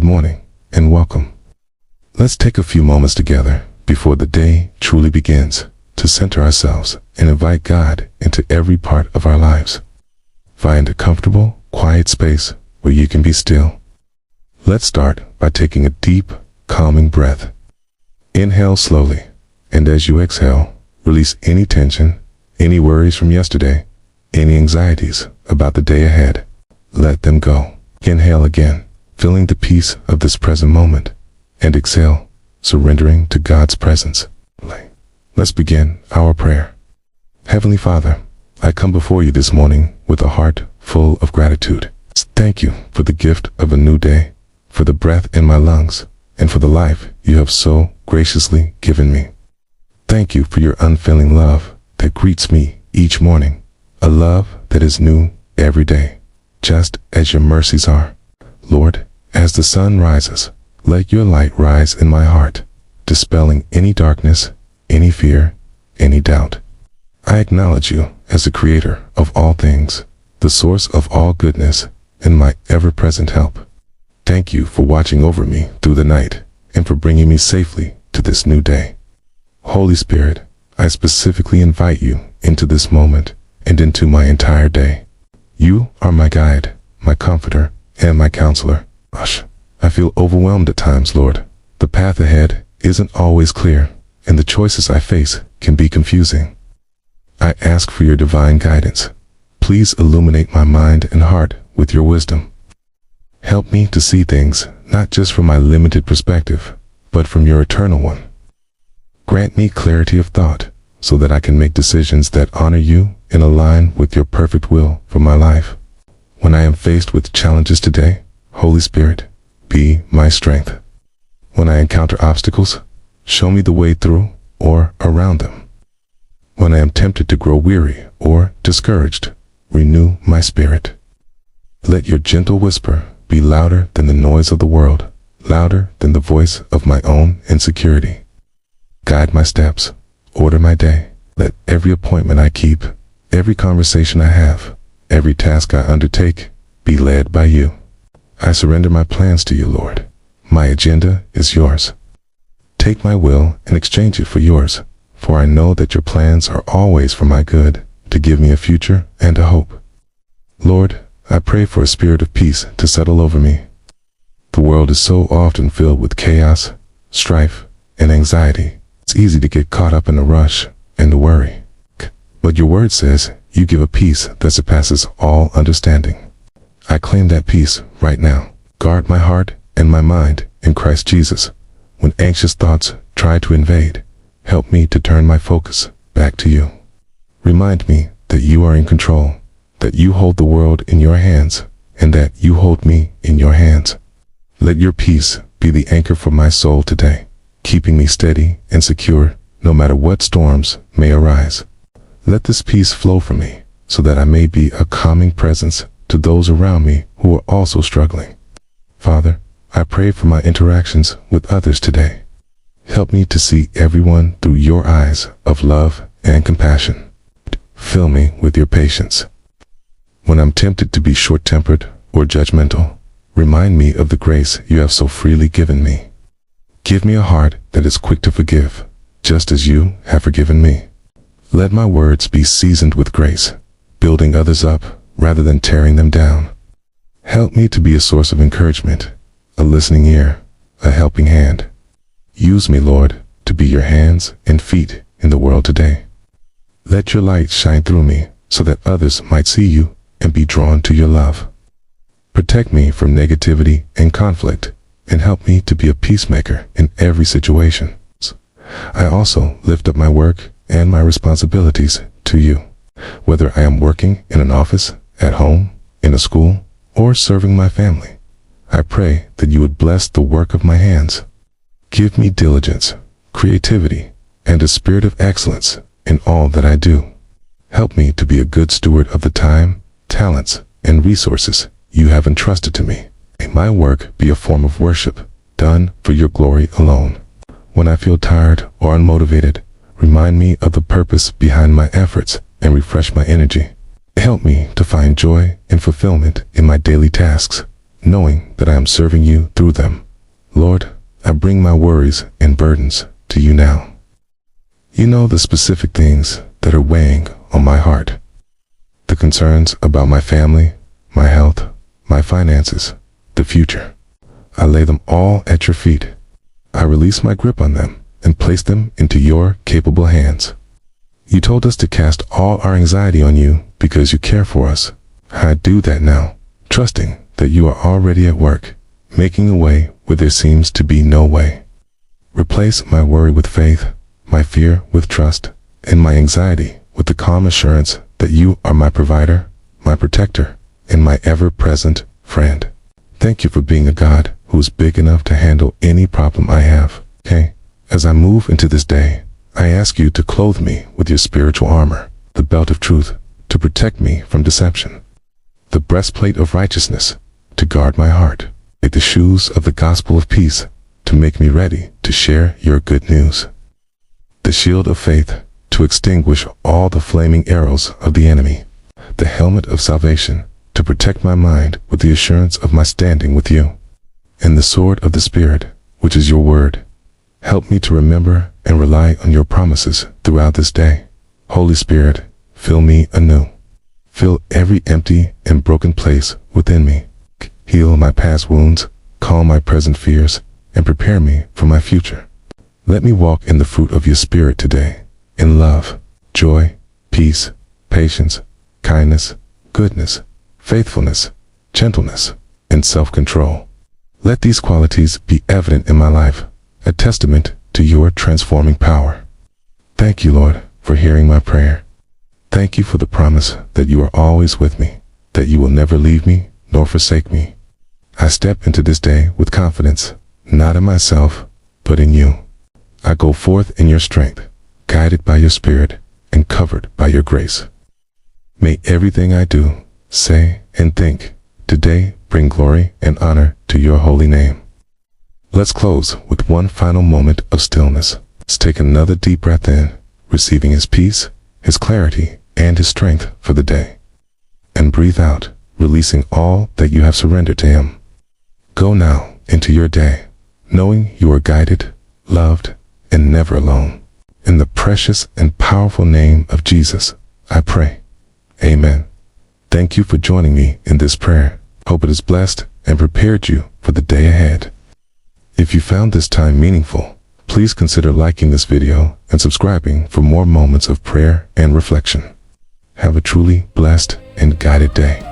morning, and welcome. Let's take a few moments together before the day truly begins to center ourselves and invite God into every part of our lives. Find a comfortable, quiet space where you can be still. Let's start by taking a deep, calming breath. Inhale slowly, and as you exhale, release any tension, any worries from yesterday, any anxieties about the day ahead. Let them go. Inhale again, feeling the peace of this present moment, and exhale, surrendering to God's presence. Let's begin our prayer. Heavenly Father, I come before you this morning with a heart full of gratitude. Thank you for the gift of a new day, for the breath in my lungs, and for the life you have so graciously given me. Thank you for your unfailing love that greets me each morning, a love that is new every day, just as your mercies are. Lord, as the sun rises, let your light rise in my heart, dispelling any darkness, any fear, any doubt. I acknowledge you as the creator of all things, the source of all goodness, and my ever-present help. Thank you for watching over me through the night and for bringing me safely to this new day. Holy Spirit, I specifically invite you into this moment and into my entire day. You are my guide, my comforter, and my counselor. I feel overwhelmed at times, Lord. The path ahead isn't always clear, and the choices I face can be confusing. I ask for your divine guidance. Please illuminate my mind and heart with your wisdom. Help me to see things not just from my limited perspective, but from your eternal one. Grant me clarity of thought so that I can make decisions that honor you and align with your perfect will for my life. When I am faced with challenges today, Holy Spirit, be my strength. When I encounter obstacles, show me the way through or around them. When I am tempted to grow weary or discouraged, renew my spirit. Let your gentle whisper be louder than the noise of the world, louder than the voice of my own insecurity. Guide my steps, order my day. Let every appointment I keep, every conversation I have, every task I undertake, be led by you. I surrender my plans to you, Lord. My agenda is yours. Take my will and exchange it for yours, for I know that your plans are always for my good, to give me a future and a hope. Lord, I pray for a spirit of peace to settle over me. The world is so often filled with chaos, strife, and anxiety. It's easy to get caught up in a rush and to worry. But your word says you give a peace that surpasses all understanding. I claim that peace right now. Guard my heart and my mind in Christ Jesus. When anxious thoughts try to invade, help me to turn my focus back to you. Remind me that you are in control, that you hold the world in your hands, and that you hold me in your hands. Let your peace be the anchor for my soul today, keeping me steady and secure no matter what storms may arise. Let this peace flow from me so that I may be a calming presence to those around me who are also struggling. Father, I pray for my interactions with others today. Help me to see everyone through your eyes of love and compassion. Fill me with your patience. When I'm tempted to be short-tempered or judgmental, remind me of the grace you have so freely given me. Give me a heart that is quick to forgive, just as you have forgiven me. Let my words be seasoned with grace, building others up rather than tearing them down. Help me to be a source of encouragement, a listening ear, a helping hand. Use me, Lord, to be your hands and feet in the world today. Let your light shine through me so that others might see you and be drawn to your love. Protect me from negativity and conflict, and help me to be a peacemaker in every situation. I also lift up my work and my responsibilities to you. Whether I am working in an office, at home, in a school, or serving my family, I pray that you would bless the work of my hands. Give me diligence, creativity, and a spirit of excellence in all that I do. Help me to be a good steward of the time, talents, and resources you have entrusted to me. May my work be a form of worship, done for your glory alone. When I feel tired or unmotivated, remind me of the purpose behind my efforts and refresh my energy. Help me to find joy and fulfillment in my daily tasks, knowing that I am serving you through them. Lord, I bring my worries and burdens to you now. You know the specific things that are weighing on my heart. The concerns about my family, my health, my finances, the future. I lay them all at your feet. I release my grip on them and place them into your capable hands. You told us to cast all our anxiety on you because you care for us. I do that now, trusting that you are already at work, making a way where there seems to be no way. Replace my worry with faith, my fear with trust, and my anxiety with the calm assurance that you are my provider, my protector, and my ever-present friend. Thank you for being a God who is big enough to handle any problem I have. Okay, as I move into this day, I ask you to clothe me with your spiritual armor, the belt of truth, to protect me from deception, the breastplate of righteousness, to guard my heart, and the shoes of the gospel of peace, to make me ready to share your good news, the shield of faith, to extinguish all the flaming arrows of the enemy, the helmet of salvation, to protect my mind with the assurance of my standing with you, and the sword of the Spirit, which is your word. Help me to remember and rely on your promises throughout this day. Holy Spirit, fill me anew. Fill every empty and broken place within me. Heal my past wounds, calm my present fears, and prepare me for my future. Let me walk in the fruit of your Spirit today, in love, joy, peace, patience, kindness, goodness, faithfulness, gentleness, and self-control. Let these qualities be evident in my life, a testament to your transforming power. Thank you, Lord, for hearing my prayer. Thank you for the promise that you are always with me, that you will never leave me nor forsake me. I step into this day with confidence, not in myself, but in you. I go forth in your strength, guided by your Spirit and covered by your grace. May everything I do, say, and think today bring glory and honor to your holy name. Let's close with one final moment of stillness. Let's take another deep breath in, receiving his peace, his clarity, and his strength for the day. And breathe out, releasing all that you have surrendered to him. Go now into your day, knowing you are guided, loved, and never alone. In the precious and powerful name of Jesus, I pray. Amen. Thank you for joining me in this prayer. Hope it has blessed and prepared you for the day ahead. If you found this time meaningful, please consider liking this video and subscribing for more moments of prayer and reflection. Have a truly blessed and guided day.